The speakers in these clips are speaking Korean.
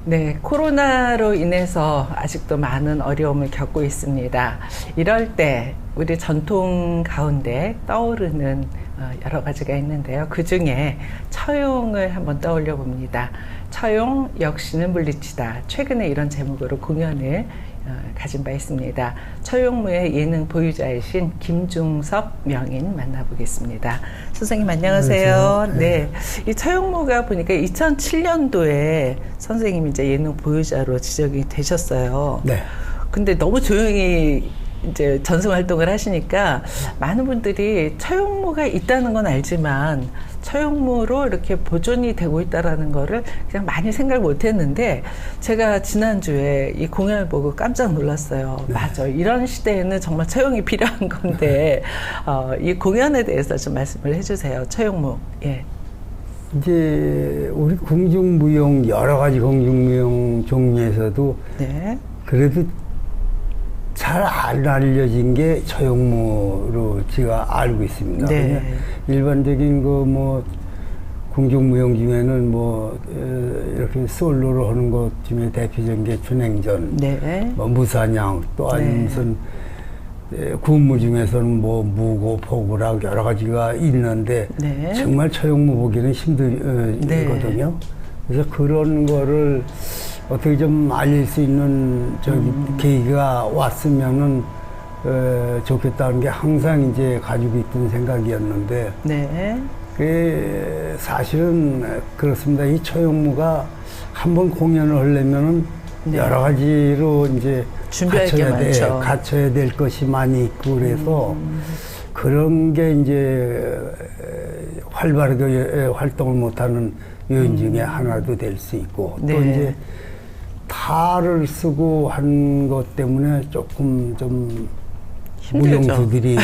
네, 코로나로 인해서 아직도 많은 어려움을 겪고 있습니다. 이럴 때 우리 전통 가운데 떠오르는 여러 가지가 있는데요. 그 중에 처용을 한번 떠올려 봅니다. 처용 역시는 물리치다. 최근에 이런 제목으로 공연을 가진 바 있습니다. 처용무의 예능 보유자이신 김중섭 명인 만나보겠습니다. 선생님 안녕하세요. 네, 이 처용무가 보니까 2007년도에 선생님이 이제 예능 보유자로 지정이 되셨어요. 네. 근데 너무 조용히 이제 전승 활동을 하시니까 많은 분들이 처용무가 있다는 건 알지만 처용무로 이렇게 보존이 되고 있다라는 거를 그냥 많이 생각 못 했는데 제가 지난주에 이 공연을 보고 깜짝 놀랐어요. 네. 맞아. 이런 시대에는 정말 처용이 필요한 건데 이 공연에 대해서 좀 말씀을 해주세요. 처용무. 예. 이제 우리 궁중무용 여러 가지 궁중무용 종류에서도 네. 그래도 잘 안 알려진 게 처용무로 제가 알고 있습니다. 네. 일반적인 궁중무용 중에는 이렇게 솔로로 하는 것 중에 대표적인 게 춘행전, 네. 무사냥, 또 아니면 무슨 군무 중에서는 무고, 포구락 여러 가지가 있는데 네. 정말 처용무 보기는 힘들거든요. 네. 그래서 그런 거를 어떻게 좀 알릴 수 있는 계기가 왔으면은 좋겠다는 게 항상 이제 가지고 있던 생각이었는데, 네. 사실은 그렇습니다. 이 처용무가 한번 공연을 하려면은 네. 여러 가지로 이제 갖춰야 될 것이 많이 있고 그래서 그런 게 이제 활발하게 활동을 못하는 요인 중에 하나도 될 수 있고 네. 또 이제 탈을 쓰고 한 것 때문에 조금 좀 무용수들이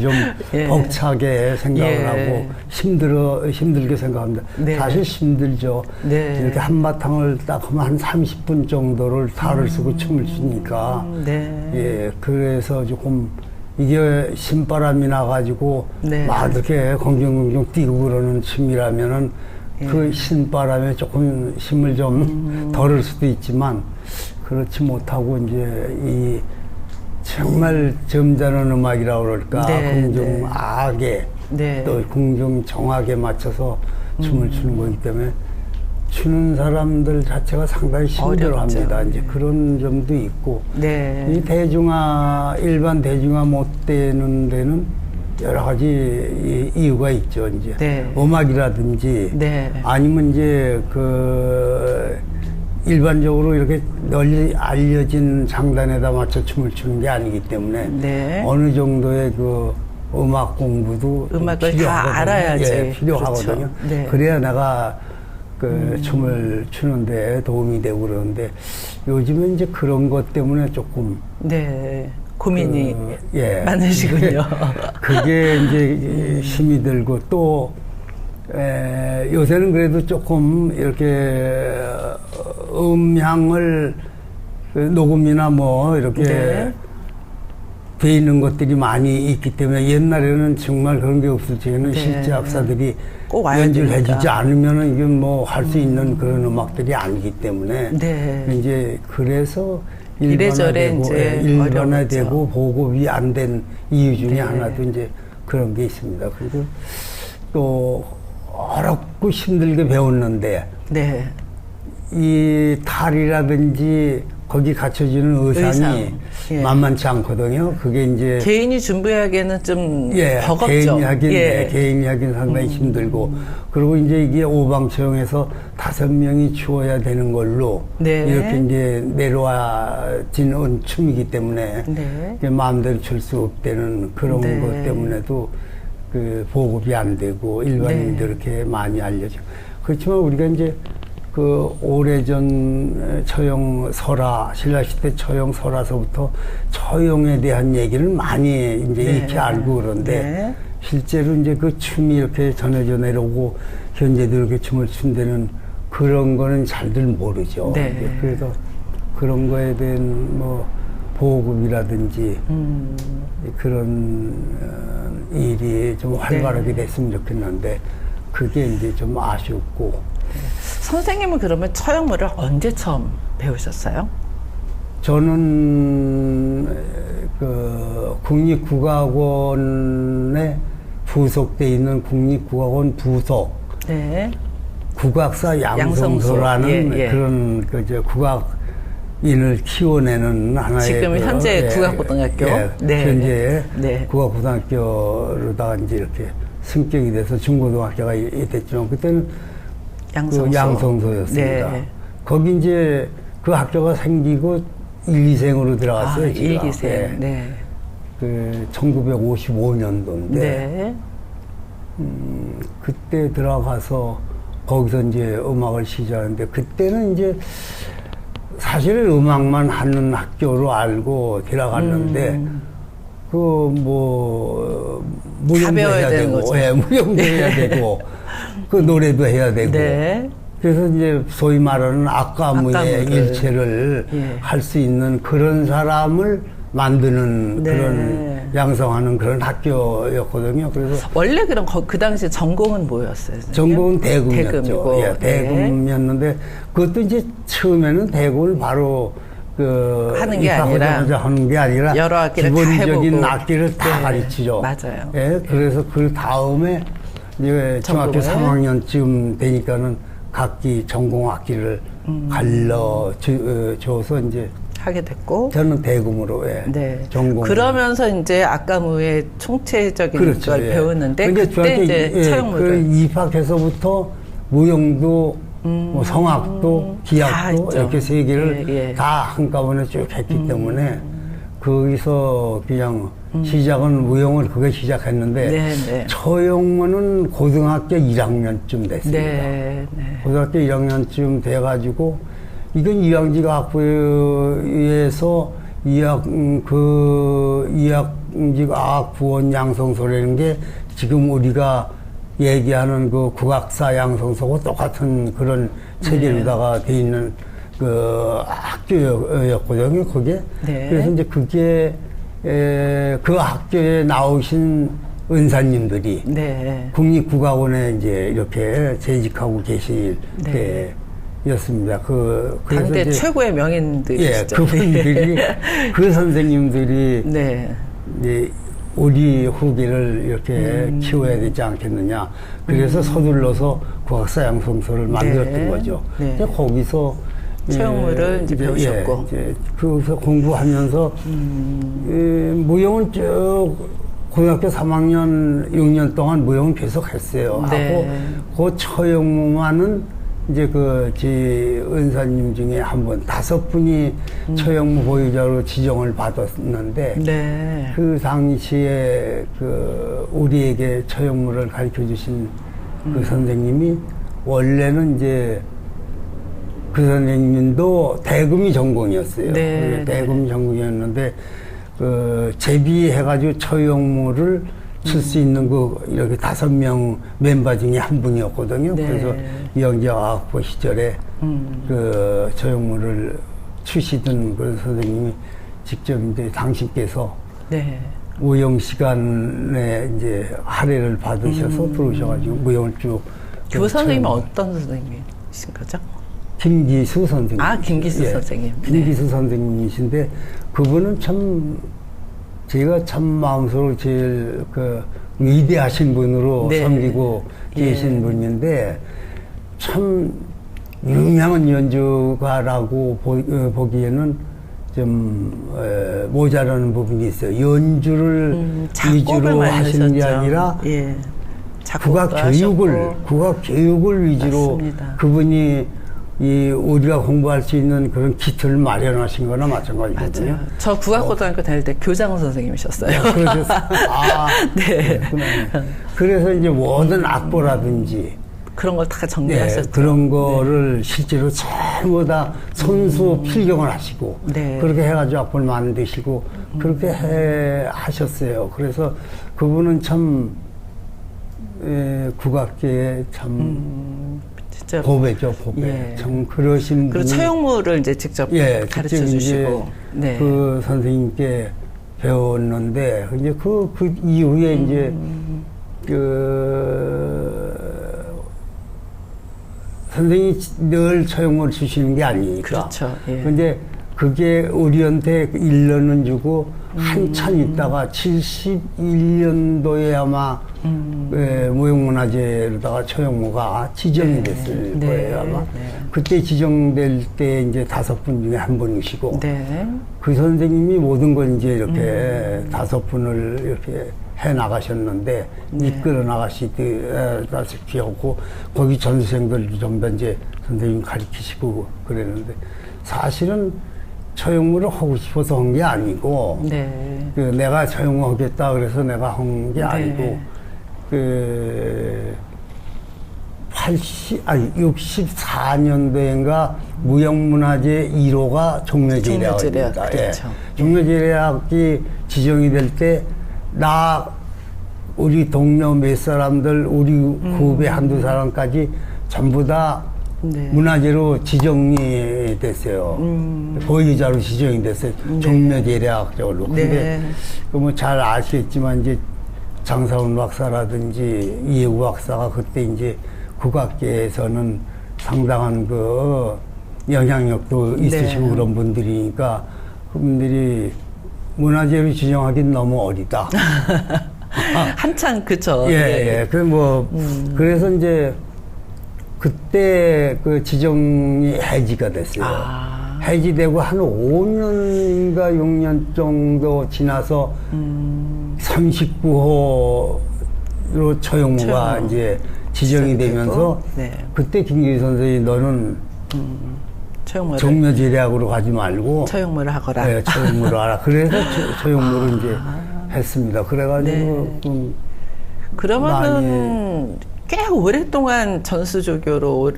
좀 예. 벅차게 생각을 예. 하고 힘들게 생각합니다. 네. 사실 힘들죠. 네. 이렇게 한바탕을 딱 하면 한 30분 정도를 탈을 쓰고 춤을 추니까 네. 예, 그래서 조금 이게 신바람이 나가지고 네. 막 이렇게 공중공중 뛰고 그러는 춤이라면은 예. 그 신바람에 조금 힘을 좀 덜을 수도 있지만 그렇지 못하고 이제 이 정말 점잖은 음악이라고 그럴까 네, 궁중 네. 악에 네. 또 궁중 정악에 맞춰서 춤을 추는 거기 때문에 추는 사람들 자체가 상당히 힘들어합니다. 이제 그런 점도 있고 네. 이 일반 대중화 못 되는 데는 여러 가지 이유가 있죠. 이제 네. 음악이라든지 네. 아니면 이제 일반적으로 이렇게 널리 알려진 장단에다 맞춰 춤을 추는 게 아니기 때문에 네. 어느 정도의 음악 공부도 음악을 다 알아야지 예, 필요하거든요. 그렇죠. 네. 그래야 내가 춤을 추는데 도움이 되고 그러는데 요즘은 이제 그런 것 때문에 조금 네. 고민이 예. 많으시군요. 그게 이제 힘이 들고 또 요새는 그래도 조금 이렇게 음향을 녹음이나 이렇게 네. 돼 있는 것들이 많이 있기 때문에 옛날에는 정말 그런 게 없을 적에는 네. 실제 악사들이 연주를 해주지 않으면은 이게 할 수 있는 그런 음악들이 아니기 때문에 네. 이제 그래서 일반화되고 보급이 안 된 이유 중에 네. 하나도 이제 그런 게 있습니다. 그리고 또 어렵고 힘들게 배웠는데 네. 이 탈이라든지 거기 갖춰지는 의상이 예. 만만치 않거든요. 그게 이제 개인이 준비하기에는 좀 버겁죠. 개인이 하기는 상당히 힘들고 그리고 이제 이게 오방처형에서 5명이 추어야 되는 걸로 네. 이렇게 이제 내려와진 춤이기 때문에 네. 마음대로 출 수 없다는 그런 네. 것 때문에도 보급이 안 되고 일반인들 네. 이렇게 많이 알려지고 그렇지만 우리가 이제 오래전 처용 설화, 신라시대 처용 설화서부터 처용에 대한 얘기를 많이 이제 네. 익히 알고 그런데 네. 실제로 이제 그 춤이 이렇게 전해져 내려오고 현재도 이렇게 춤을 춘다는 그런 거는 잘들 모르죠. 네. 그래서 그런 거에 대한 보급이라든지 그런 일이 좀 활발하게 됐으면 좋겠는데 그게 이제 좀 아쉽고 선생님은 그러면 처형물을 언제 처음 배우셨어요? 저는 그 국립국악원에 부속돼 있는 국립국악원 부속 네. 국악사 양성소라는 예, 예. 그런 그저 국악인을 키워내는 하나의 지금 현재 국악고등학교 네. 현재 네. 국악고등학교로다가 이제 이렇게 승격이 돼서 중고등학교가 됐지만 그때는 양성소. 그 양성소였습니다. 네. 거기 이제 그 학교가 생기고 1, 2생으로 들어갔어요. 1, 2생. 네. 네. 그 1955년도인데 네. 그때 들어가서 거기서 이제 음악을 시작하는데 그때는 이제 사실 음악만 하는 학교로 알고 들어갔는데 그 뭐 무용도 해야 되고, 예, 무용도 해야 되고 그 노래도 해야 되고. 네. 그래서 이제 소위 말하는 악가무의 일체를 예. 할 수 있는 그런 사람을 만드는 네. 그런 양성하는 그런 학교였거든요. 그래서 원래 그럼 그 당시 전공은 뭐였어요? 선생님? 전공은 대금이었죠. 대금이고. 예, 대금이었는데 그것도 이제 처음에는 대금을 바로 그 하는 게 아니라 하는 게 아니라 여러 악기를 기본적인 다 악기를 다 네. 가르치죠. 맞아요. 예, 그래서 그 다음에 이제 중학교 전공을? 3학년쯤 되니까는 각기 전공 악기를 갈라줘서 이제 하게 됐고. 저는 대금으로 네. 전공. 그러면서 이제 악가무의 총체적인 그렇죠, 걸 예. 배우는데 근데 그때 이제 그 처형물을 입학해서부터 무용도 뭐 성악도 다 기악도 했죠. 이렇게 세 개를 예, 예. 다 한꺼번에 쭉 했기 때문에 거기서 그냥 시작은 무용을 그게 시작했는데 네, 네. 처형무는 고등학교 1학년쯤 됐습니다. 네, 네. 고등학교 1학년쯤 돼가지고 이건 이왕지가학부에서 이학지가학부원 양성소라는 게 지금 우리가 얘기하는 그 국악사 양성소고 똑같은 그런 체계로다가 돼 있는 그 학교였거든요, 그게. 네. 그래서 이제 그게 그 학교에 나오신 은사님들이 네. 국립국악원에 이제 이렇게 재직하고 계실 네. 때였습니다. 그래서 당대 이제 최고의 명인들이시죠. 예, 그분들이 그 선생님들이 네. 이제 우리 후기를 이렇게 키워야 되지 않겠느냐. 그래서 서둘러서 국악사 양성소를 만들었던 네. 거죠. 네. 근데 거기서 처형물을 이제 배우셨고. 이제 그래서 공부하면서 무용은 쭉 고등학교 3학년, 6년 동안 무용은 계속 했어요. 네. 하고 그 처형무만은 이제 제 은사님 중에 한 분, 5분이 처형무 보유자로 지정을 받았는데 네. 그 당시에 우리에게 처형무를 가르쳐 주신 그 선생님이 원래는 이제 그 선생님도 대금이 전공이었어요. 네, 대금 전공이었는데 제비해가지고 처형무를 칠 수 있는 이렇게 5명 멤버 중에 한 분이었거든요. 네. 그래서 이영재학부 시절에 처형무를 추시던 그 선생님이 직접 이제 당신께서 네. 무용 시간에 이제 할애를 받으셔서 들어오셔가지고 무용을 쭉. 그 선생님은 어떤 선생님이신 거죠? 김기수 선생님. 아, 김기수 선생님. 네. 김기수 선생님이신데 그분은 참 제가 참 마음속으로 제일 위대하신 분으로 네. 섬기고 계신 분인데 참 유명한 연주가라고 보기에는 좀 모자라는 부분이 있어요. 연주를 위주로 하시는 게 아니라 예. 국악 교육을 위주로 맞습니다. 그분이 우리가 공부할 수 있는 그런 기틀을 마련하신 거나 마찬가지거든요. 맞아요. 저 국악고등학교 다닐 때 교장 선생님이셨어요. 그러셨어요. 네. 그래서 이제 모든 악보라든지 그런 걸 다 정리하셨죠. 그런 거를 실제로 전부 다 손수 필경을 하시고 네. 그렇게 해가지고 악보를 만드시고 그렇게 하셨어요. 그래서 그분은 참 국악계에 참 진짜 보배죠, 보배. 예. 참 그러신 그리고 분이 처형무를 이제 직접 가르쳐 직접 주시고 이제 그 선생님께 배웠는데 이제 그 이후에 이제 선생님이 늘 처형을 주시는 게 아니니까. 그렇죠. 예. 근데 그게 우리한테 1년은 주고 한참 있다가 71년도에 아마 무형문화재로다가 처형무가 지정이 됐을 거예요, 아마. 그때 지정될 때 이제 5분 중에 한 분이시고 그 선생님이 모든 걸 이제 이렇게 5분을 이렇게 해 나가셨는데 이끌어 나가시다시피 하고 거기 전생들 전부 이제 선생님 가르치시고 그랬는데 사실은 처형물을 하고 싶어서 한 게 아니고 그 내가 처형하겠다 그래서 내가 한 게 아니고 그 64년도인가 무형문화재 1호가 종묘제략입니다. 그렇죠. 종묘제략이 지정이 될 때 우리 동료 몇 사람들 우리 후배 한두 사람까지 전부 다 문화재로 지정이 됐어요. 보유자로 지정이 됐어요. 종묘제략적으로. 근데 뭐 잘 아시겠지만 이제 장사훈 박사라든지 이해구 박사가 그때 이제 국악계에서는 상당한 그 영향력도 있으시고 그런 분들이니까 그분들이 문화재로 지정하기는 너무 어리다. 한창 그쵸. 예. 그래서 이제 그때 그 지정이 해지가 됐어요. 해지되고 한 5년인가 6년 정도 지나서 39호로 처형무가 이제 지정이 되면서 그때 김기희 선생님이 너는 종묘제략으로 가지 말고 처형무를 하거라. 네, 처형무를 하라. 그래서 처형무를 이제 했습니다. 그래가지고 그러면은 꽤 오랫동안 전수조교로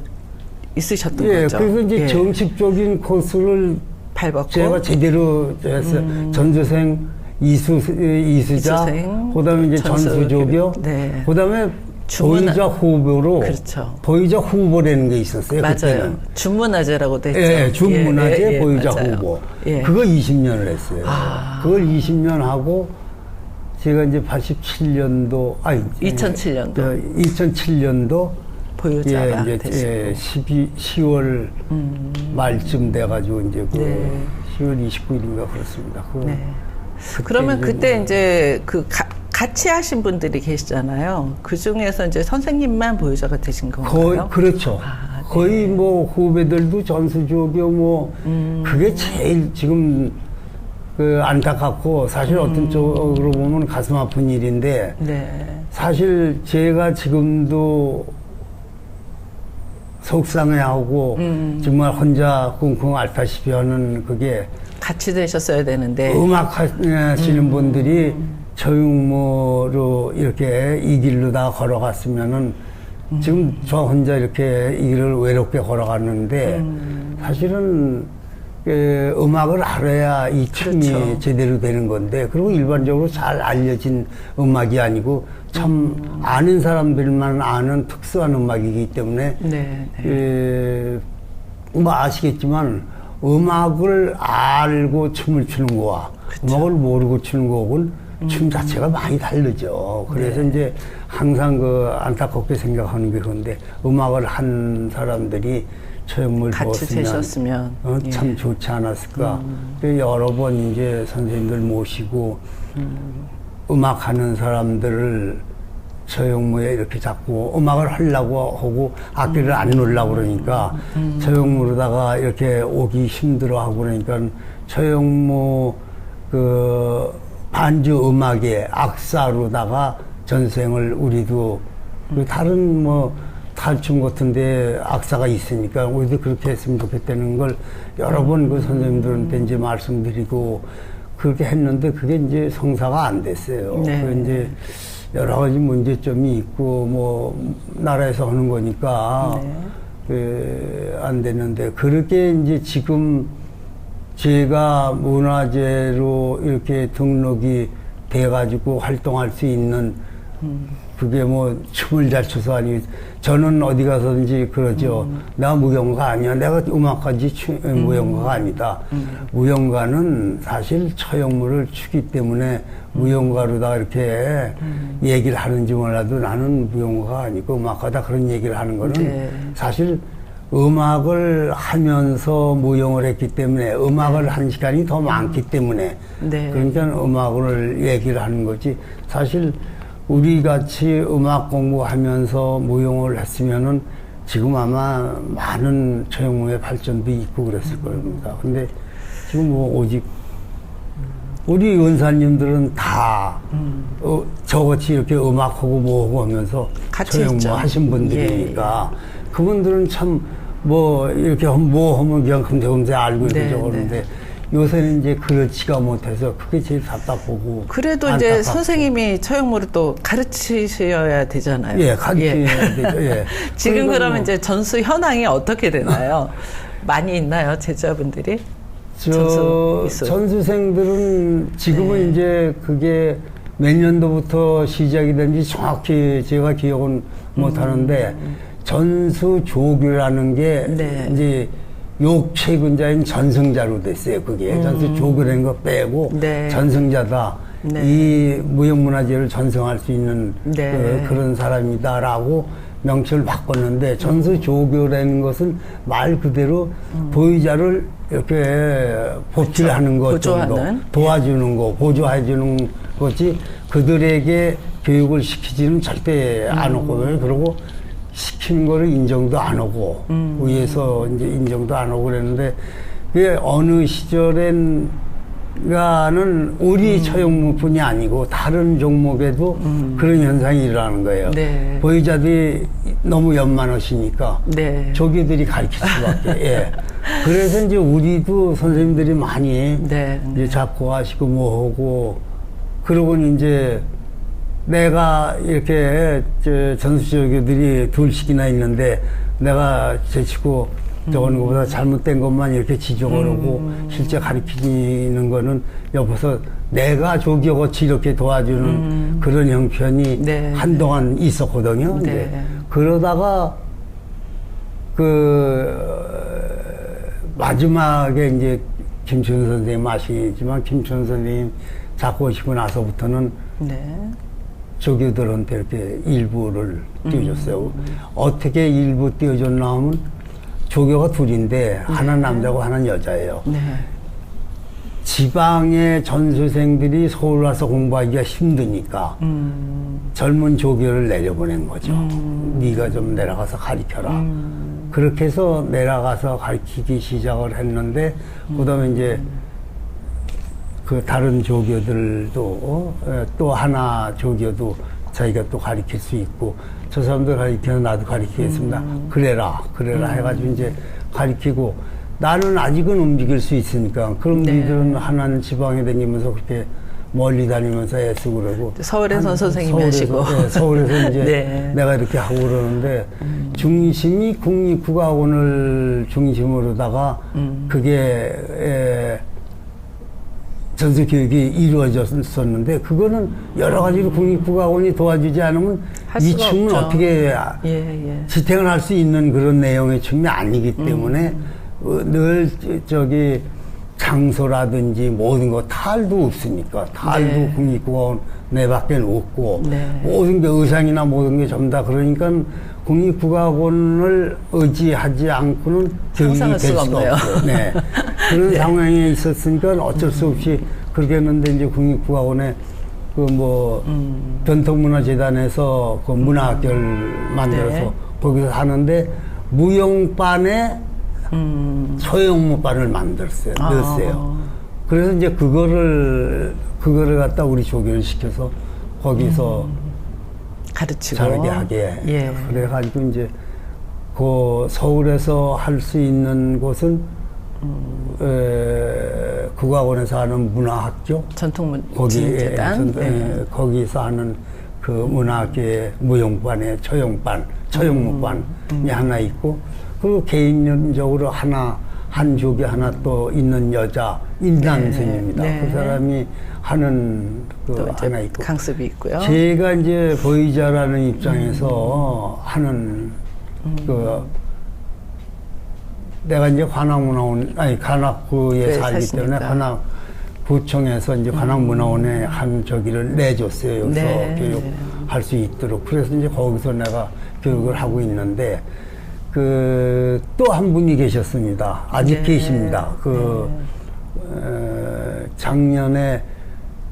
있으셨던 거죠. 그래서 이제 정식적인 코스를 밟았고 제가 제대로 했어요. 전수생, 이수자, 그다음에 이제 전수조교, 그다음에 보유자 후보로 보유자 후보라는 게 있었어요. 맞아요. 그때는. 준문화재라고도 했죠. 준문화재 보유자 후보. 그걸 20년을 했어요. 그걸 20년 하고 제가 이제 87년도 2007년도 보유자가 이제 10월 말쯤 돼가지고 이제 10월 29일인가 그렇습니다. 그러면 그때 이제 같이 하신 분들이 계시잖아요. 그 중에서 이제 선생님만 보유자가 되신 건가요? 그렇죠. 거의 뭐 후배들도 전수조교 그게 제일 지금 안타깝고 사실 어떤 쪽으로 보면 가슴 아픈 일인데 사실 제가 지금도 속상해하고 정말 혼자 쿵쿵 앓다시피 하는 그게 같이 되셨어야 되는데 음악 하시는 분들이 처형무로 이렇게 이 길로 다 걸어갔으면은 지금 저 혼자 이렇게 이 길을 외롭게 걸어갔는데 사실은 음악을 알아야 이 춤이 제대로 되는 건데 그리고 일반적으로 잘 알려진 음악이 아니고 참 아는 사람들만 아는 특수한 음악이기 때문에 뭐 아시겠지만 음악을 알고 춤을 추는 거와 음악을 모르고 추는 곡은 춤 자체가 많이 다르죠. 그래서 이제 항상 안타깝게 생각하는 게 그런데 음악을 한 사람들이 처형무를 같이 되셨으면 참 좋지 않았을까. 여러 번 이제 선생님들 모시고 음악하는 사람들을 처형무에 이렇게 자꾸 음악을 하려고 하고 악기를 안 놓으려고 그러니까 처형무로다가 이렇게 오기 힘들어하고 그러니까 처형무 반주 음악의 악사로다가 전생을 우리도 다른 탈춤 같은데 악사가 있으니까 우리도 그렇게 했으면 좋겠다는 걸 여러 번 그 선생님들한테 이제 말씀드리고 그렇게 했는데 그게 이제 성사가 안 됐어요. 이제 여러 가지 문제점이 있고 나라에서 하는 거니까 안 됐는데 그렇게 이제 지금 제가 문화재로 이렇게 등록이 돼가지고 활동할 수 있는 그게 춤을 잘 춰서 아니 저는 어디 가서든지 그러죠. 나 무용가 아니야. 내가 음악까지 무용가가 아니다. 무용가는 사실 처형무를 추기 때문에 무용가로다 이렇게 얘기를 하는지 몰라도 나는 무용가가 아니고 음악가다 그런 얘기를 하는 거는 사실 음악을 하면서 무용을 했기 때문에 음악을 한 시간이 더 많기 때문에 그러니까 음악을 얘기를 하는 거지. 사실 우리 같이 음악 공부하면서 무용을 했으면은 지금 아마 많은 처형무의 발전도 있고 그랬을 겁니다. 근데 지금 뭐 오직 우리 은사님들은 다 저같이 이렇게 음악하고 뭐하고 하면서 처형무 하신 분들이니까 그분들은 참 뭐 이렇게 뭐 하면 그냥 금세 알고 이렇게 그러는데 요새는 이제 그렇지가 못해서 그게 제일 답답하고. 그래도 안타깝고. 이제 선생님이 처형무를 또 가르치셔야 되잖아요. 예, 가르쳐야 되죠. 예. 지금 그러면 이제 전수 현황이 어떻게 되나요? 많이 있나요, 제자분들이? 전수생들은 지금은 이제 그게 몇 년도부터 시작이 된지 정확히 제가 기억은 못 하는데 전수 조교라는 게 이제 욕최근자인 전승자로 됐어요. 그게 전수 조교라는 거 빼고 전승자다. 이 무형문화재를 전승할 수 있는 그런 사람이다라고 명칭을 바꿨는데 전수 조교라는 것은 말 그대로 보유자를 이렇게 보필하는 것 정도, 도와주는 거, 보조해주는 거지 그들에게 교육을 시키지는 절대 안 하고 그러고 시키는 거를 인정도 안 하고 위에서 이제 인정도 안 하고 그랬는데 그게 어느 시절엔 가는 우리 처형무뿐이 아니고 다른 종목에도 그런 현상이 일어나는 거예요. 보유자들이 너무 연만하시니까 조교들이 가르칠 수밖에. 예. 그래서 이제 우리도 선생님들이 많이 이제 잡고 하시고 뭐 하고 그러고는 이제 내가 이렇게 전수조교들이 둘씩이나 있는데 내가 제치고 저거는 것보다 잘못된 것만 이렇게 지적을 하고 실제 가르치는 거는 옆에서 내가 조교같이 이렇게 도와주는 그런 형편이 한동안 있었거든요. 그러다가 마지막에 이제 김춘 선생님 아시지만 김춘 선생님 잡고 오시고 나서부터는 조교들한테 이렇게 일부를 띄워줬어요. 어떻게 일부 띄워줬나 하면 조교가 둘인데 하나는 남자고 하나는 여자예요. 지방의 전수생들이 서울 와서 공부하기가 힘드니까 젊은 조교를 내려보낸 거죠. 네가 좀 내려가서 가르쳐라. 그렇게 해서 내려가서 가르치기 시작을 했는데 그다음에 이제 그 다른 조교들도 또 하나 조교도 자기가 또 가르칠 수 있고 저 사람들 가르치면 나도 가르치겠습니다. 그래라 해가지고 이제 가르치고 나는 아직은 움직일 수 있으니까 그럼 니들은 하나는 지방에 다니면서 그렇게 멀리 다니면서 애쓰고 그러고 서울에서 선생님이 하시고 서울에서 이제 내가 이렇게 하고 그러는데 중심이 국립국악원을 중심으로다가 그게 전수교육이 이루어졌었는데 그거는 여러 가지로 국립국악원이 도와주지 않으면 이 춤은 없죠. 어떻게 지탱을 할 수 있는 그런 내용의 춤이 아니기 때문에 늘 저기 장소라든지 모든 거 탈도 없으니까 탈도 국립국악원 내밖에 없고 모든 게 의상이나 모든 게 전부 다 그러니까 국립국악원을 의지하지 않고는 교육이 될 수가 없어요. 그런 상황에 있었으니까 어쩔 수 없이 그렇게 했는데 이제 국립국악원에 그 뭐 전통문화재단에서 그 문화학교를 만들어서 거기서 하는데 무용반에 소형무반을 만들었어요. 넣었어요. 그래서 이제 그거를 갖다 우리 조교를 시켜서 거기서 가르치고 잘하게 하게. 그래가지고 이제 그 서울에서 할 수 있는 곳은 국악원에서 하는 문화학교, 전통문화재단 거기서 하는 그 문화학교의 무용반에 처형무반이 하나 있고 그리고 개인적으로 한 조교 하나 또 있는 여자 인단생입니다. 그 사람이 하는 그 하나 있고 강습이 있고요. 제가 이제 보이자라는 입장에서 하는 그 내가 이제 관악구에 살기 때문에 관악구청에서 이제 관악문화원에 한 저기를 내줬어요. 여기서 교육할 수 있도록. 그래서 이제 거기서 내가 교육을 하고 있는데 또 한 분이 계셨습니다. 아직 네. 계십니다. 작년에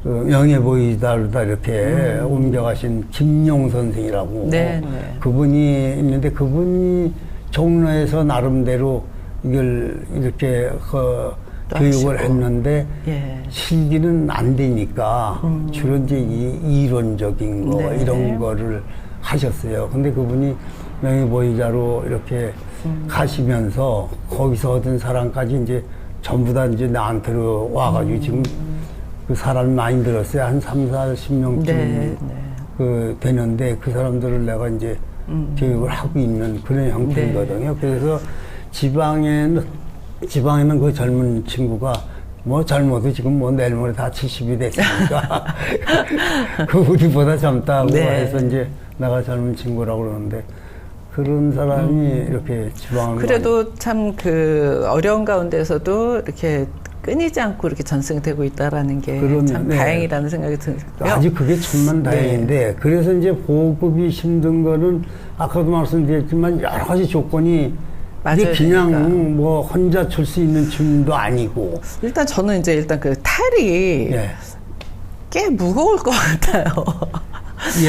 명예보이다르다 이렇게 옮겨가신 김용 선생이라고 네, 네. 그분이 있는데 그분이 종로에서 나름대로 이걸 이렇게 교육을 하시고. 했는데 예. 실기는 안 되니까 주로 이제 이론적인 거 네. 이런 거를 하셨어요. 근데 그분이 명예보이자로 이렇게 가시면서 거기서 얻은 사람까지 이제 전부 다 이제 나한테로 와가지고 지금 그 사람이 많이 들었어요. 한 3, 40명쯤 네, 되는데 그 사람들을 내가 이제 교육을 하고 있는 그런 형태이거든요. 그래서 지방에는 그 젊은 친구가 뭐 젊어도 지금 뭐 내일 모레 다 70이 됐으니까 그 우리보다 젊다고 네. 해서 이제 내가 젊은 친구라고 그러는데 그런 사람이 이렇게 지방을 그래도 참 그 어려운 가운데서도 이렇게 끊이지 않고 이렇게 전승되고 있다라는 게 참 네. 다행이라는 생각이 들고요. 아주 그게 천만 다행인데 네. 그래서 이제 보급이 힘든 거는 아까도 말씀드렸지만 여러 가지 조건이 이게 그냥 되니까. 뭐 혼자 출 수 있는 춤도 아니고 일단 저는 이제 일단 그 탈이 예. 꽤 무거울 것 같아요.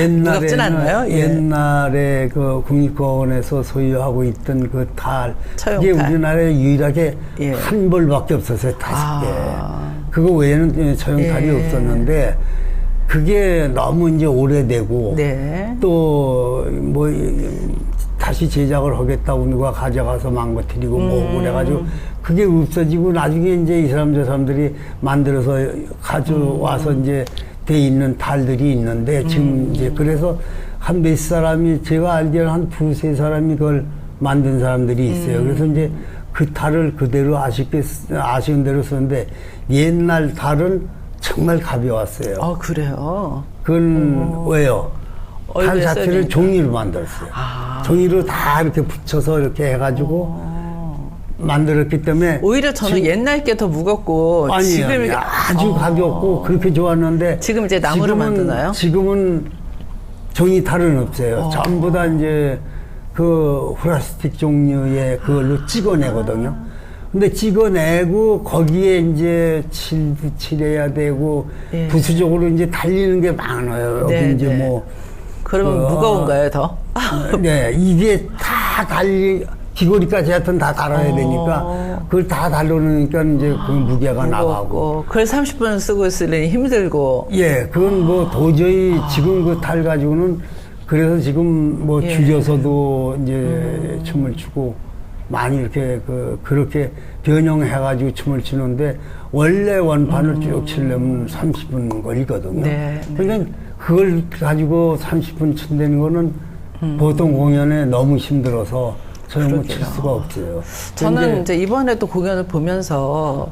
무겁진 않나요? 예. 옛날에 그 국립공원에서 소유하고 있던 그 탈, 그게 처용탈. 우리나라에 유일하게 예. 한 벌밖에 없었어요. 5개. 그거 외에는 처용탈이 예. 없었는데 그게 너무 이제 오래되고 네. 또 뭐 다시 제작을 하겠다고 누가 가져가서 망가뜨리고 뭐 그래가지고 그게 없어지고 나중에 이제 이 사람 저 사람들이 만들어서 가져와서 이제 돼 있는 탈들이 있는데 지금 이제 그래서 한 몇 사람이 제가 알기로는 한 두세 사람이 그걸 만든 사람들이 있어요. 그래서 이제 그 탈을 그대로 아쉬운 대로 쓰는데 옛날 탈은 정말 가벼웠어요. 그래요? 그건 왜요? 탈 얼굴에 자체를 써야 종이로 만들었어요. 종이로 다 이렇게 붙여서 이렇게 해가지고 만들었기 때문에 오히려 저는 옛날 게 더 무겁고 아니에요. 지금 이렇게 아주 가볍고 그렇게 좋았는데 지금 이제 나무로 만드나요? 지금은 종이 탈은 없어요. 전부 다 이제 그 플라스틱 종류의 그걸로 찍어내거든요. 근데 찍어내고 거기에 이제 칠도 칠해야 되고 예. 부수적으로 이제 달리는 게 많아요. 여기 네, 이제 네. 뭐 그러면 무거운가요 더? 네, 이게 다 귀걸이까지 하여튼 다 달아야 되니까 그걸 다 달려놓으니까 이제 그 무게가 나가고. 그걸 30분 쓰고 있으니 힘들고. 예, 그건 뭐 도저히 지금 그 탈 가지고는 그래서 지금 뭐 예. 줄여서도 이제 춤을 추고 많이 이렇게 그렇게 변형해가지고 춤을 추는데 원래 원판을 쭉 치려면 30분 걸리거든요. 네, 네. 그러니까 그걸 가지고 30분 춘다는 거는 보통 공연에 너무 힘들어서 소용을 칠 수가 없어요. 저는 이제 이번에도 공연을 보면서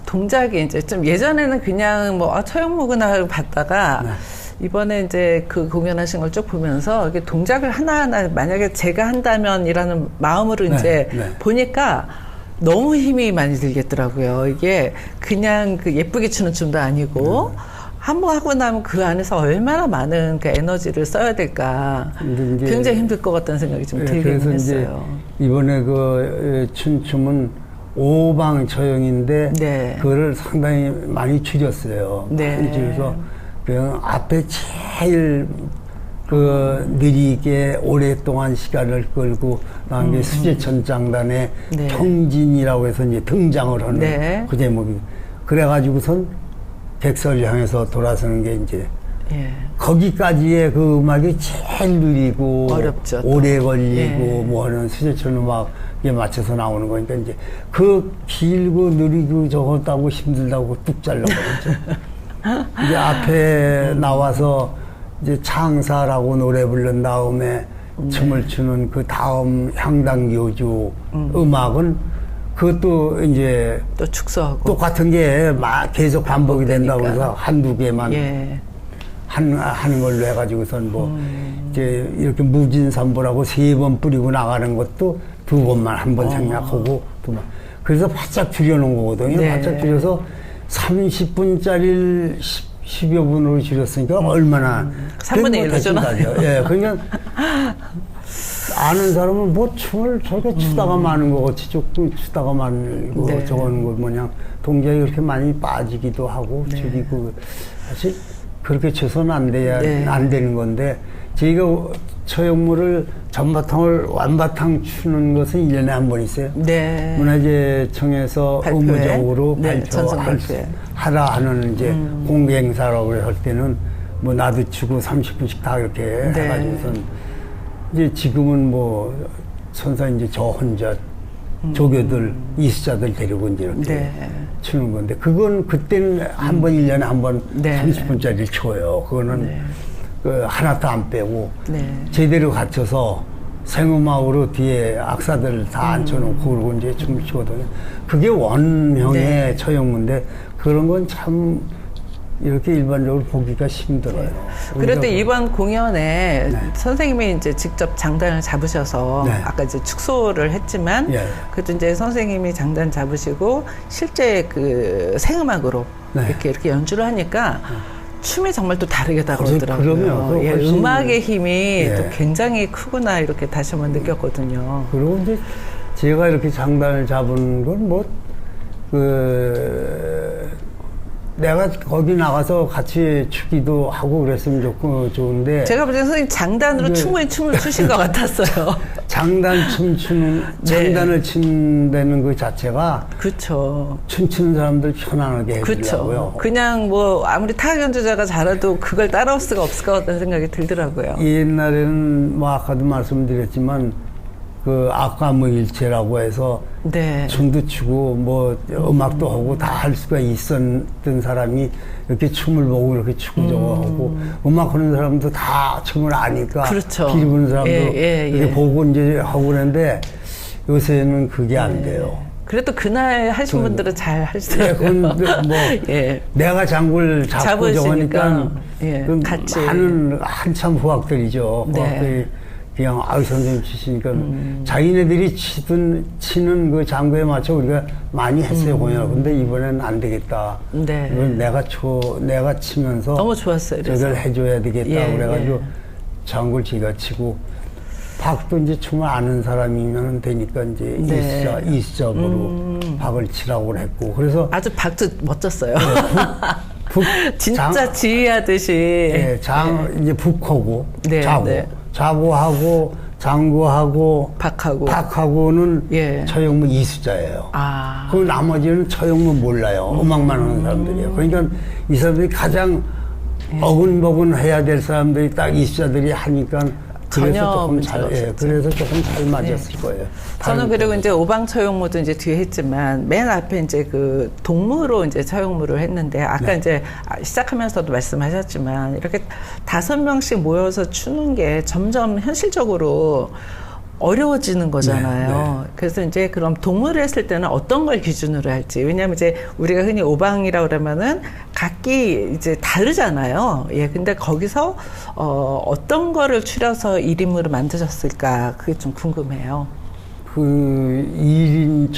동작이 이제 좀 예전에는 그냥 뭐 처형무구나 하고 봤다가 네. 이번에 이제 그 공연하신 걸 쭉 보면서 이게 동작을 하나하나 만약에 제가 한다면이라는 마음으로 네, 이제 네. 보니까 너무 힘이 많이 들겠더라고요. 이게 그냥 그 예쁘게 추는 춤도 아니고 한 번 하고 나면 그 안에서 얼마나 많은 그 에너지를 써야 될까 근데 이제 굉장히 힘들 것 같다는 생각이 좀 들긴 그래서 이제 했어요. 이번에 춤은 오방 처형인데 네. 그거를 상당히 많이 줄였어요. 네. 많이 줄여서 그냥 앞에 제일 느리게 오랫동안 시간을 끌고 그다음에 수제천장단의 네. 경진이라고 해서 이제 등장을 하는 네. 그 제목이 그래가지고선 객석을 향해서 돌아서는 게 이제 예. 거기까지의 그 음악이 제일 느리고 어렵죠, 또. 오래 걸리고 예. 뭐 하는 수제천 음악에 맞춰서 나오는 거니까 이제 그 길고 느리고 저거 따고 힘들다고 뚝 잘라버리죠. 이제 앞에 나와서 이제 창사라고 노래 부른 다음에 춤을 추는 그 다음 향단교주 음악은 그것도 이제 또 축소하고. 똑같은 게 계속 반복이 된다고 반복되니까. 해서 한두 개만 예. 하는 걸로 해가지고선 뭐 이제 이렇게 무진삼보라고 3번 뿌리고 나가는 것도 2번만 한 번 생략하고 2번. 그래서 바짝 줄여놓은 거거든요. 네. 바짝 줄여서 30분짜리를 10여 분으로 줄였으니까 얼마나 3분의 1로 죠 예, 그러니까 아는 사람은 뭐 춤을 저렇게 추다가 마는 거 같이 조금 추다가 말고 네. 저거는 거 뭐냐 동작이 그렇게 많이 빠지기도 하고 네. 줄이고 사실 그렇게 쳐서는 안 돼야 네. 안 되는 건데 저희가 처형물을 전바탕을 완바탕 추는 것은 1년에 한 번 있어요. 네. 문화재청에서 발표회. 의무적으로 네, 전성 발표회. 하라 하는 이제 공개 행사라고 할 때는 뭐 나도 치고 30분씩 다 이렇게 네. 해가지고선 이제 지금은 뭐 선사 이제 저 혼자 조교들 이수자들 데리고 이제 이렇게 네. 치는 건데 그건 그때는 한 번 1년에 한 번 네. 30분짜리를 쳐요. 그거는 네. 그 하나도 안 빼고 네. 제대로 갖춰서 생음악으로 뒤에 악사들 다 앉혀놓고 그러고 이제 춤을 추거든요. 그게 원형의 네. 처형문데 그런 건 참 이렇게 일반적으로 보기가 힘들어요. 그래도 우리가 이번 공연에 네. 선생님이 이제 직접 장단을 잡으셔서 네. 아까 이제 축소를 했지만 예. 그래도 이제 선생님이 장단 잡으시고 실제 그 생음악으로 네. 이렇게 연주를 하니까 춤이 정말 또 다르게 다가오더라고요. 그럼요. 예, 훨씬- 음악의 힘이 예. 또 굉장히 크구나 이렇게 다시 한번 느꼈거든요. 그리고 이제 제가 이렇게 장단을 잡은 건 뭐 내가 거기 나가서 같이 추기도 하고 그랬으면 좋은데 제가 볼 때 선생님 장단으로 네. 충분히 춤을 추신 것 같았어요. 장단 춤추는 네. 장단을 친다는 그 자체가 그렇죠. 춤추는 사람들 편안하게 해주려고요. 그렇죠. 그냥 뭐 아무리 타악 연주자가 잘해도 그걸 따라올 수가 없을 것 같다는 생각이 들더라고요. 옛날에는 뭐 아까도 말씀드렸지만 그 악가무일체라고 해서 네. 춤도 추고 뭐 음악도 하고 다 할 수가 있었던 사람이 이렇게 춤을 보고 이렇게 추고 저거 하고 음악하는 사람도 다 춤을 아니까 그렇죠. 길 부는 사람도 예, 이렇게 예. 보고 이제 하고 그러는데 요새는 그게 안 돼요. 그래도 그날 하신 분들은 잘 예, 하시더라고요. 그건 뭐 예. 내가 장구를 잡고 잡으시니까, 저거니까 예, 그 같이. 많은 한참 후학들이죠. 네. 후학들이 그냥 아유 선생님 치시니까 자기네들이 치는 그 장구에 맞춰 우리가 많이 했어요 공연을. 근데 이번엔 안 되겠다. 네. 이번 내가 치면서 너무 좋았어요. 그래서. 저걸 해줘야 되겠다. 예, 그래가지고 예. 장구를 제가 치고 박도 이제 춤을 아는 사람이면 되니까 이제 네. 이수적으로 박을 치라고 했고 그래서 아주 박도 멋졌어요. 북 진짜 지휘하듯이. 예, 이제 북하고 네, 자고 네. 자고하고 장구하고 박하고는 예. 처형문 이수자예요. 아. 그 나머지는 처형문 몰라요. 음악만 하는 사람들이에요. 그러니까 이 사람들이 가장 어근버근 해야 될 사람들이 딱 이수자들이 하니까 그래서 전혀 조금 잘, 문제가 예, 그래서 조금 잘 맞았을 거예요. 저는 그리고 이제 오방처용무도 이제 뒤에 했지만 맨 앞에 이제 그 동무로 이제 처용무를 했는데 아까 네. 이제 시작하면서도 말씀하셨지만 이렇게 5명씩 모여서 추는 게 점점 현실적으로 어려워지는 거잖아요. 네. 그래서 이제 그럼 동무를 했을 때는 어떤 걸 기준으로 할지. 왜냐하면 이제 우리가 흔히 오방이라고 그러면은 각기 이제 다르잖아요. 예. 근데 거기서 어떤 거를 추려서 1인물을 만드셨을까? 그게 좀 궁금해요. 그 1인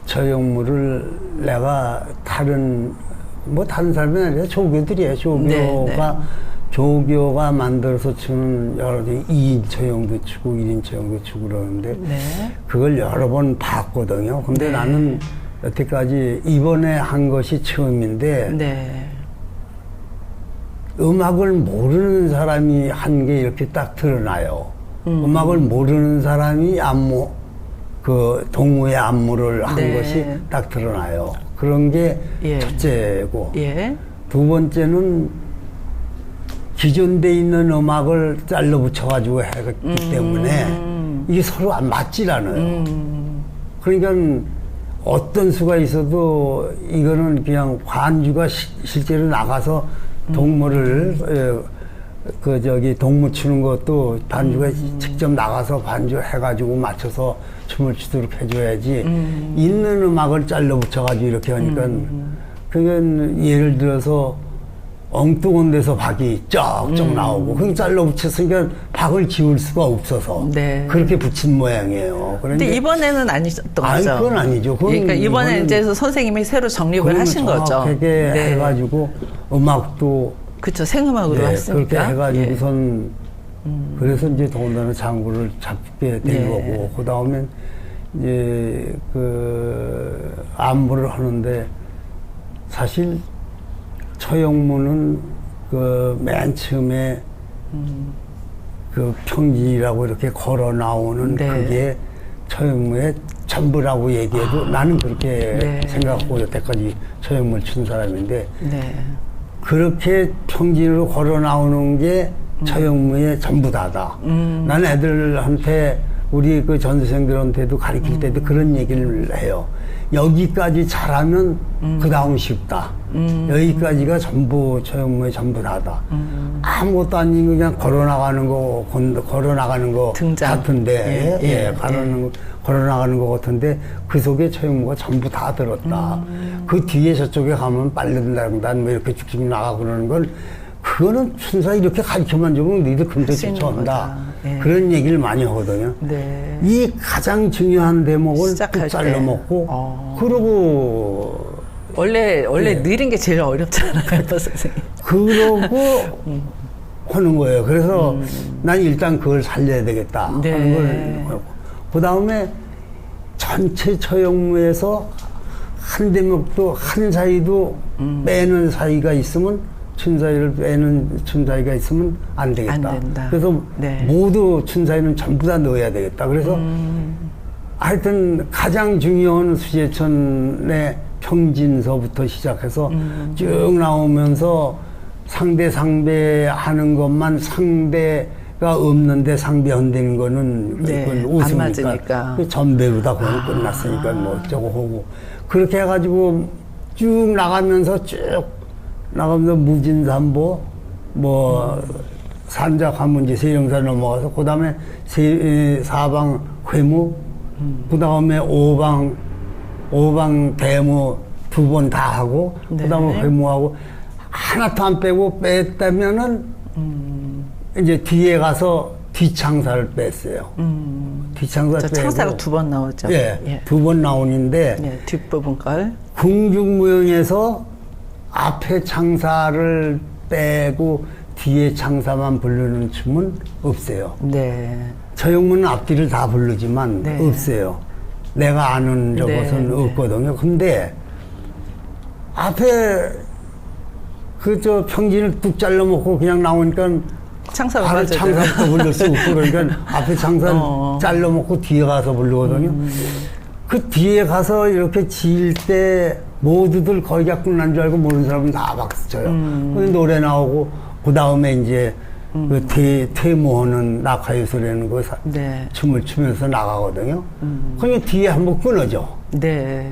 처형물을 내가 다른 사람이 아니라 조교들이에요. 조교가 만들어서 추는 여러 가지 2인 처형도 추고 1인 처형도 추고 그러는데 네. 그걸 여러 번 봤거든요. 근데 네. 나는 여태까지 이번에 한 것이 처음인데 네. 음악을 모르는 사람이 한 게 이렇게 딱 드러나요. 음악을 모르는 사람이 그 동무의 안무를 한 네. 것이 딱 드러나요. 그런 게 예. 첫째고 예. 두 번째는 기존돼 있는 음악을 잘라 붙여가지고 했기 때문에 이게 서로 안 맞질 않아요. 그러니까 어떤 수가 있어도 이거는 그냥 관주가 실제로 나가서 동무를 동무 추는 것도 반주가 직접 나가서 반주 해가지고 맞춰서 춤을 추도록 해줘야지 있는 음악을 잘라 붙여가지고 이렇게 하니까 그건 예를 들어서 엉뚱한 데서 박이 쩍쩍 나오고 그게 잘라 붙였으니까 박을 지울 수가 없어서 네. 그렇게 붙인 모양이에요. 근데 이번에는 아니셨던 아니, 거죠? 그건 아니죠. 그러니까 이번에 이제 선생님이 새로 정립을 하신 거죠. 정확하게 네. 해가지고 음악도 그렇죠. 생음악으로 네, 했으니까. 그렇게 해가지고선 그래서 이제 더군다나 장구를 잡게 된 네. 거고, 그 다음엔 이제 그 안무를 하는데 사실 처형무는 그 맨 처음에 그 평지라고 이렇게 걸어 나오는 네. 그게 처형무의 전부라고 얘기해도 나는 그렇게 네. 생각하고 여태까지 처형무를 친 사람인데 네. 그렇게 평진으로 걸어 나오는 게 처형무의 전부다다. 나는 애들한테 우리 그 전수생들한테도 가르칠 때도 그런 얘기를 해요. 여기까지 잘하면 그 다음 쉽다. 여기까지가 전부 처형무의 전부다다. 아무것도 아닌 그냥 걸어나가는 거 등장. 같은데, 예, 걸어나가는 거 같은데 그 속에 처형무가 전부 다 들었다. 그 뒤에 저쪽에 가면 빨래단단 뭐 이렇게 쭉쭉 나가고 그러는 건 그거는 춘사 이렇게 가르쳐만 주면 너희들 금세 쫓아온다. 예. 그런 얘기를 많이 하거든요. 네. 이 가장 중요한 대목을 시작할 뚝 잘라 때. 먹고 그러고 원래 예. 느린 게 제일 어렵잖아요, 선생님. 그러고 하는 거예요. 그래서 난 일단 그걸 살려야 되겠다 네. 하는 걸. 그 다음에 전체 처형무에서 한 대목도 한 사이도 빼는 사이가 있으면 춘사위를 빼는 춘사위가 있으면 안 되겠다. 안 된다. 그래서 네. 모두 춘사위는 전부 다 넣어야 되겠다. 그래서 하여튼 가장 중요한 수제천의 평진서부터 시작해서 쭉 나오면서 상대하는 것만 상대가 없는데 상대한다는 거는 네, 그건 안 웃으니까 맞으니까. 전배로다 그건 끝났으니까 뭐 어쩌고 하고 그렇게 해가지고 쭉 나가면서 무진삼보 뭐 산자 관문지 세령사 넘어가서 그 다음에 사방 회무 그 다음에 오방 대무 두 번 다 하고 네. 그 다음에 회무하고 하나도 안 빼고 뺐다면은 이제 뒤에 가서 뒤창사를 뺐어요. 뒤창사 빼고 창사가 두 번 나오죠. 예, 두 번 나오는데 예, 뒷부분 걸. 궁중무용에서 앞에 창사를 빼고 뒤에 창사만 부르는 춤은 없어요. 네. 처형무는 앞뒤를 다 부르지만 네. 없어요. 내가 아는 저것은 네. 없거든요. 근데 앞에 그 평진을 뚝 잘라먹고 그냥 나오니까 창사가 바로 빠져요. 창사부터 부를 수 없고 그러니까 앞에 창사를 잘라먹고 뒤에 가서 부르거든요. 그 뒤에 가서 이렇게 지을 때 모두들 거기가 끝난 줄 알고 모르는 사람은 다 박수 쳐요. 근데 노래 나오고 그 다음에 이제 그 퇴무하는 낙하유술이라는 거 네. 춤을 추면서 나가거든요. 그냥 뒤에 한번 끊어져. 네.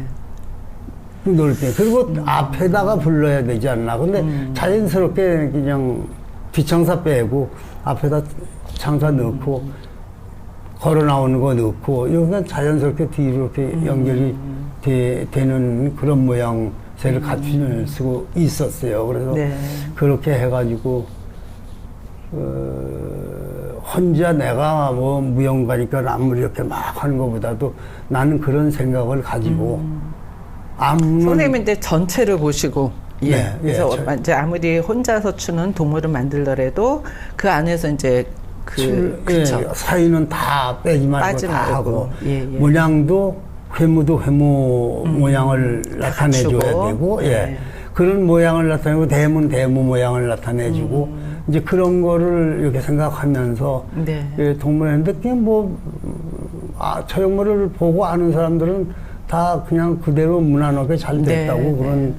놀 때. 그리고 앞에다가 불러야 되지 않나. 근데 자연스럽게 그냥 뒤창사 빼고 앞에다 창사 넣고 걸어 나오는 거 넣고 이러면 자연스럽게 뒤로 이렇게 연결이 되는 그런 모양새를 갖출 수 있었어요. 그래서 네. 그렇게 해가지고 혼자 내가 뭐 무용가니까 안무를 이렇게 막 하는 것보다도 나는 그런 생각을 가지고 선생님은 이제 전체를 보시고 예. 네, 그래서 예, 이제 아무리 혼자서 추는 동물을 만들더라도 그 안에서 이제 그쵸. 예, 사이는 다 빼지 말고 빠지 다 말고. 하고 예, 예. 모양도 회무도 회무 모양을 나타내줘야 갖추고. 되고 예. 예. 그런 모양을 나타내고 대문 대무 모양을 나타내주고 이제 그런 거를 이렇게 생각하면서 네. 예, 동물했는데 그냥 뭐 처형물을 보고 아는 사람들은 다 그냥 그대로 무난하게 잘 됐다고 네, 그런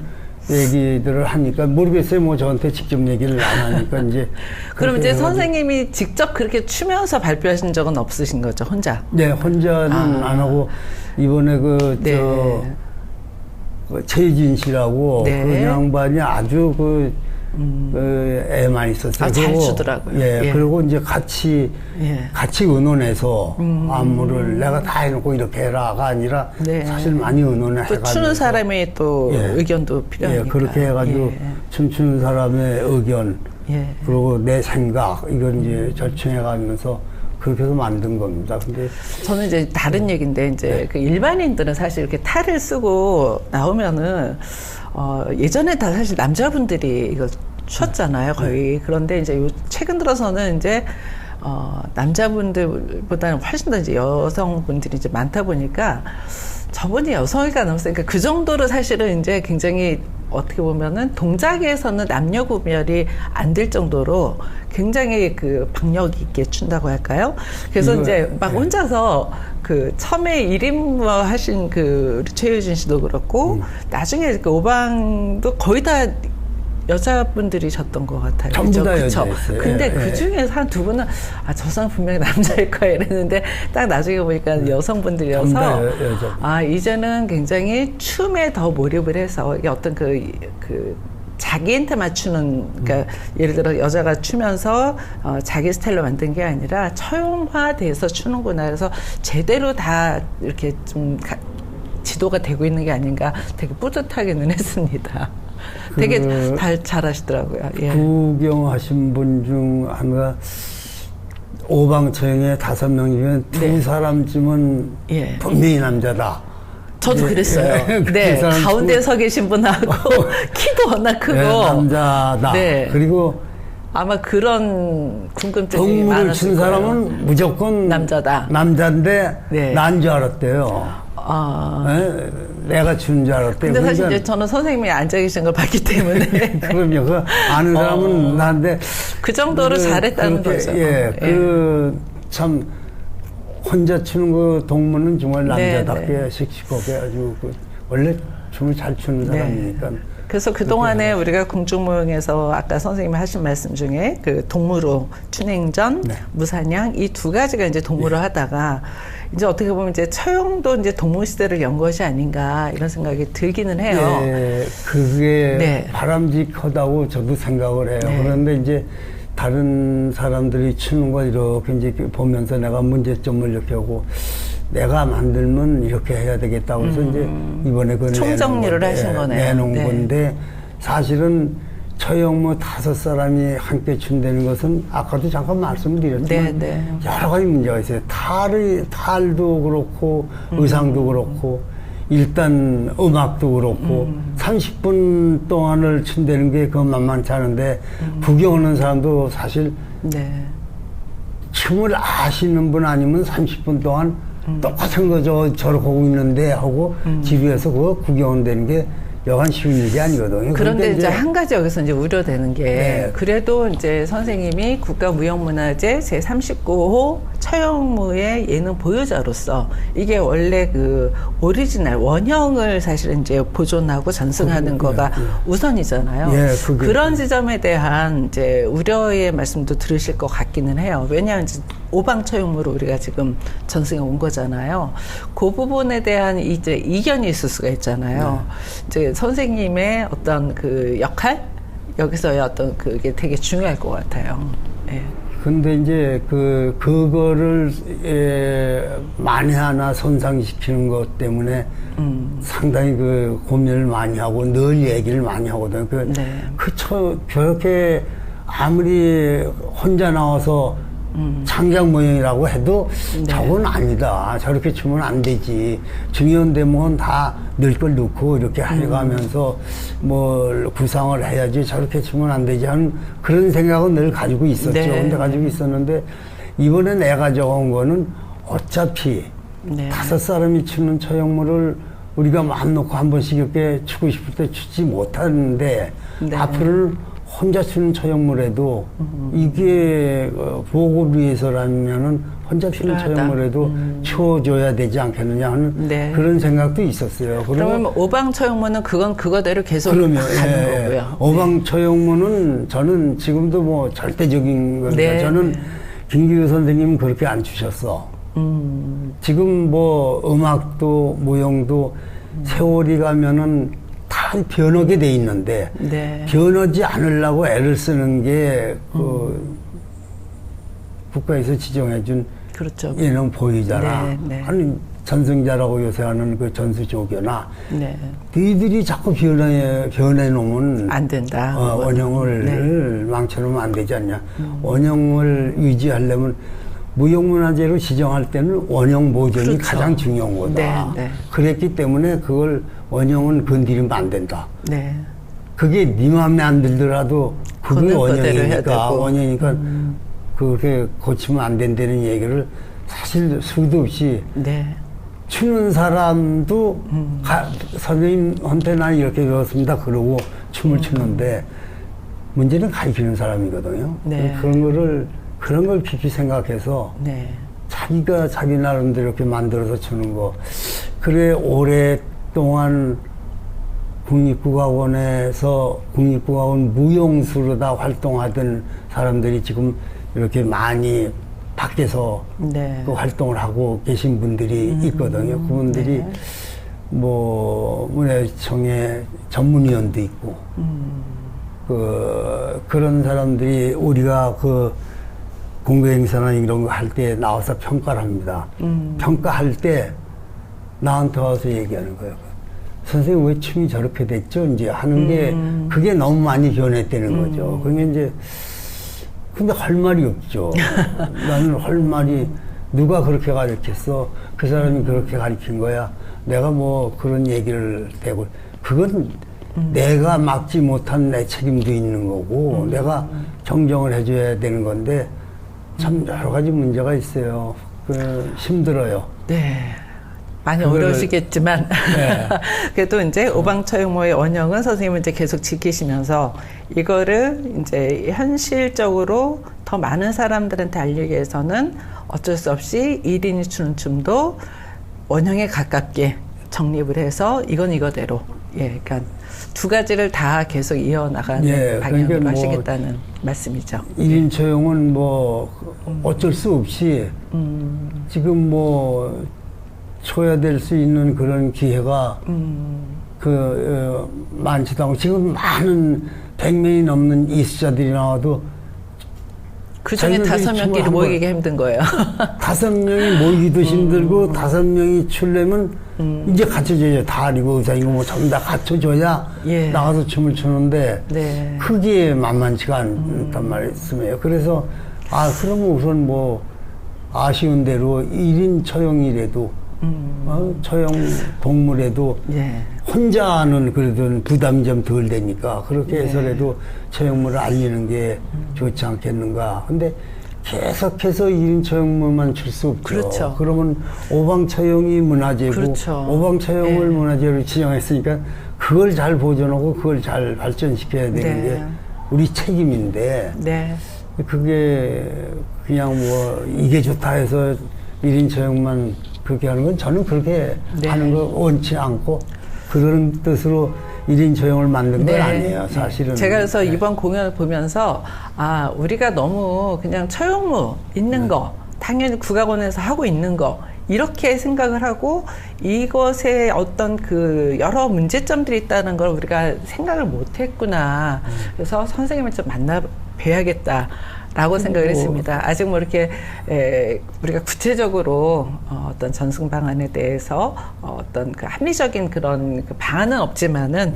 얘기들을 하니까 모르겠어요. 뭐 저한테 직접 얘기를 안 하니까 이제 그럼 이제 그렇게 해가지고. 선생님이 직접 그렇게 추면서 발표하신 적은 없으신 거죠, 혼자? 네, 혼자는 안 하고 이번에 네. 그 최진 씨라고 네. 그 양반이 아주 애만 있었어요. 잘 그리고, 추더라고요. 예, 예. 그리고 이제 같이 의논해서 안무를 내가 다 해놓고 이렇게 해라가 아니라 네. 사실 많이 의논을 또 해가지고 추는 사람의 또 예. 의견도 필요하니까. 예, 그렇게 해가지고 예. 춤추는 사람의 의견 예. 그리고 내 생각 이건 이제 절충해가면서 그렇게 해서 만든 겁니다. 근데 저는 이제 다른 얘기인데 이제 네. 그 일반인들은 사실 이렇게 탈을 쓰고 나오면은 예전에 다 사실 남자분들이 이거 췄잖아요, 거의. 그런데 이제 최근 들어서는 이제 남자분들보다는 훨씬 더 이제 여성분들이 이제 많다 보니까 저분이 여성이가 넘었으니까 그 정도로 사실은 이제 굉장히 어떻게 보면은 동작에서는 남녀 구별이 안 될 정도로 굉장히 그 박력 있게 춘다고 할까요? 그래서 이제 막 혼자서 그 처음에 1인무 하신 그 최유진 씨도 그렇고 나중에 그 오방도 거의 다 여자분들이셨던 것 같아요. 전부 다 여자였어요. 근데 그 중에서 한 두 분은 저 사람 분명히 남자일 거야 이랬는데 딱 나중에 보니까 여성분들이어서 이제는 굉장히 춤에 더 몰입을 해서 이게 어떤 그 자기한테 맞추는, 그러니까 예를 들어 여자가 추면서 자기 스타일로 만든 게 아니라 처형화돼서 추는구나. 그래서 제대로 다 이렇게 좀 지도가 되고 있는 게 아닌가 되게 뿌듯하기는 했습니다. 되게 잘하시더라고요. 예. 구경하신 분 중 하나가 오방처형에 5명이면 두 사람쯤은 분명히 남자다. 저도 그랬어요. 네, 가운데 서 계신 분하고 키도 워낙 크고 남자다. 네. 그리고 아마 그런 궁금증이 동물을 많았을 친 거예요. 사람은 무조건 남자다. 남자인데 난 줄 알았대요. 내가 준 줄 알았대요. 근데 사실 이제 저는 선생님이 앉아 계신 걸 봤기 때문에. 그럼요. 그 아는 사람은 나한테. 그 정도로 잘했다는 거죠. 참, 혼자 추는 그 동무는 정말 남자답게 씩씩하게 아주 원래 춤을 잘 추는 사람이니까. 그래서 그동안에 우리가 궁중모형에서 아까 선생님이 하신 말씀 중에 그 동무로 춘행전, 무사냥 이 두 가지가 이제 동무로 하다가 이제 어떻게 보면 이제 처형도 이제 동무 시대를 연 것이 아닌가 이런 생각이 들기는 해요. 네, 그게 바람직하다고 저도 생각을 해요. 그런데 이제 다른 사람들이 추는 걸 이렇게 이제 보면서 내가 문제점을 느끼고 내가 만들면 이렇게 해야 되겠다고 해서 이제 이번에 그 총정리를 하신 거네요. 내놓은 건데 사실은 처형무 5사람이 함께 춘다는 것은 아까도 잠깐 말씀드렸지만 여러 가지 문제가 있어요. 탈도 그렇고 의상도 그렇고 일단 음악도 그렇고 30분 동안을 춘다는 게 그건 만만치 않은데 구경하는 사람도 사실 춤을 아시는 분 아니면 30분 동안 똑같은 거 저렇게 하고 있는데 하고 집에서 그거 구경한다는 게 여간 쉬운 일이 아니거든요. 그런데 이제 한 가지 여기서 이제 우려되는 게 그래도 이제 선생님이 국가무형문화재 제39호 처형무의 예능 보유자로서 이게 원래 그 오리지널 원형을 사실은 이제 보존하고 전승하는 거가 우선이잖아요. 그런 지점에 대한 이제 우려의 말씀도 들으실 것 같기는 해요. 왜냐하면 이제 오방처형무로 우리가 지금 전승해 온 거잖아요. 그 부분에 대한 이제 이견이 있을 수가 있잖아요. 이제 선생님의 어떤 그 역할 여기서의 어떤 그게 되게 중요할 것 같아요. 근데 이제 그거를 많이 하나 손상시키는 것 때문에 상당히 고민을 많이 하고 늘 얘기를 많이 하거든요. 저렇게 아무리 혼자 나와서 창작 모형이라고 해도 저건 아니다. 저렇게 추면 안 되지. 중요한 대목은 다 늘 걸 넣고 이렇게 해가면서 뭘 구상을 해야지 저렇게 추면 안 되지 하는 그런 생각은 늘 가지고 있었죠. 근데 가지고 있었는데 이번에 내가 적은 거는 어차피 5사람이 추는 처형무를 우리가 마음 놓고 한 번씩 이렇게 추고 싶을 때 추지 못하는데 앞으로는 혼자 추는 처형무라도 이게 보호를 위해서라면은 혼자 추는 처형무라도 추어줘야 되지 않겠느냐 하는 그런 생각도 있었어요. 그러면 오방처형무는 그건 그거대로 계속 가는 거고요. 오방처형무는 저는 지금도 뭐 절대적인 건데 저는 김기우 선생님은 그렇게 안 추셨어. 지금 뭐 음악도 모형도 세월이 가면은 다 변하게 돼 있는데 변하지 않으려고 애를 쓰는 게 국가에서 지정해준 예능 보유자나 아니 전승자라고 요새 하는 그 전수조교나 너희들이 자꾸 변해 놓으면 안 된다. 원형을 망쳐놓으면 안 되지 않냐. 원형을 유지하려면 무형문화재로 지정할 때는 원형 보존이 가장 중요한 거다. 그랬기 때문에 그걸 원형은 건드리면 안 된다. 그게 네 마음에 안 들더라도 그게 원형이니까 그렇게 고치면 안 된다는 얘기를 사실 수도 없이 네. 추는 사람도 선생님한테 난 이렇게 배웠습니다. 그러고 춤을 추는데 문제는 가르치는 사람이거든요. 네. 그런 걸 깊이 생각해서 네. 자기가 자기 나름대로 이렇게 만들어서 추는 거. 그래 오랫동안 국립국악원 무용수로 다 활동하던 사람들이 지금 이렇게 많이 밖에서 네. 그 활동을 하고 계신 분들이 있거든요. 그분들이 네. 뭐 문화청의 전문위원도 있고 그런 사람들이 우리가 그 공개행사나 이런 거 할 때 나와서 평가를 합니다. 평가할 때 나한테 와서 얘기하는 거예요. 선생님 왜 춤이 저렇게 됐죠? 이제 하는 게 그게 너무 많이 변했다는 거죠. 그게 이제 근데 할 말이 없죠. 나는 할 말이 누가 그렇게 가르쳤어? 그 사람이 그렇게 가르친 거야. 내가 뭐 그런 얘기를 대고 그건 내가 막지 못한 내 책임도 있는 거고 내가 정정을 해줘야 되는 건데 참 여러 가지 문제가 있어요. 힘들어요. 네. 많이 어려우시겠지만 네. 그래도 이제 오방처용모의 원형은 선생님은 이제 계속 지키시면서 이거를 이제 현실적으로 더 많은 사람들한테 알리기 위해서는 어쩔 수 없이 1인이 추는 춤도 원형에 가깝게 정립을 해서 이건 이거대로 그러니까 두 가지를 다 계속 이어나가는 방향으로 그러니까 하시겠다는 말씀이죠. 1인 처용은 뭐 어쩔 수 없이 지금 뭐 쳐야 될 수 있는 그런 기회가 많지도 않고 지금 많은 100명이 넘는 이수자들이 나와도 그 중에 5명끼리 모이기가 힘든 거예요. 5명이 모이기도 힘들고 5명이 추려면 이제 갖춰줘야 다리고 의사이고 뭐 전부 다 갖춰줘야 나가서 춤을 추는데 그게 만만치가 않단 말씀이에요. 그래서 그러면 우선 뭐 아쉬운 대로 1인 처용이라도 처용 동물에도 혼자는 그래도 부담이 좀 덜 되니까 그렇게 해서라도 처용물을 알리는 게 좋지 않겠는가. 근데 계속해서 1인 처용물만 출 수 없죠. 그렇죠. 그러면 오방처용이 문화재고 그렇죠. 오방처용을 문화재로 지정했으니까 그걸 잘 보존하고 그걸 잘 발전시켜야 되는 게 우리 책임인데 그게 그냥 뭐 이게 좋다 해서 1인 처용만 그렇게 하는 건 저는 그렇게 하는 거 원치 않고 그런 뜻으로 1인 처용을 만든 건 아니에요, 사실은. 제가 그래서 이번 공연을 보면서 우리가 너무 그냥 처용무 있는 거 당연히 국악원에서 하고 있는 거 이렇게 생각을 하고 이것에 어떤 그 여러 문제점들이 있다는 걸 우리가 생각을 못 했구나. 그래서 선생님을 좀 만나 뵈야겠다. 라고 생각을 했습니다. 아직 뭐 이렇게 우리가 구체적으로 어떤 전승 방안에 대해서 어떤 그 합리적인 그런 그 방안은 없지만은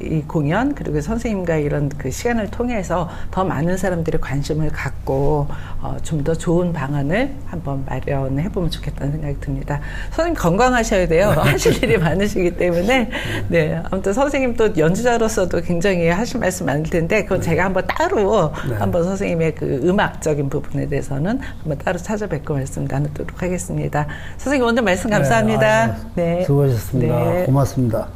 이 공연 그리고 선생님과 이런 그 시간을 통해서 더 많은 사람들이 관심을 갖고 좀 더 좋은 방안을 한번 마련해 보면 좋겠다는 생각이 듭니다. 선생님 건강하셔야 돼요. 하실 일이 많으시기 때문에 아무튼 선생님 또 연주자로서도 굉장히 하실 말씀 많을 텐데 그건 제가 한번 따로 한번 선생님의 그 음악적인 부분에 대해서는 한번 따로 찾아뵙고 말씀 나누도록 하겠습니다. 선생님 오늘 말씀 감사합니다. 수고하셨습니다. 고맙습니다.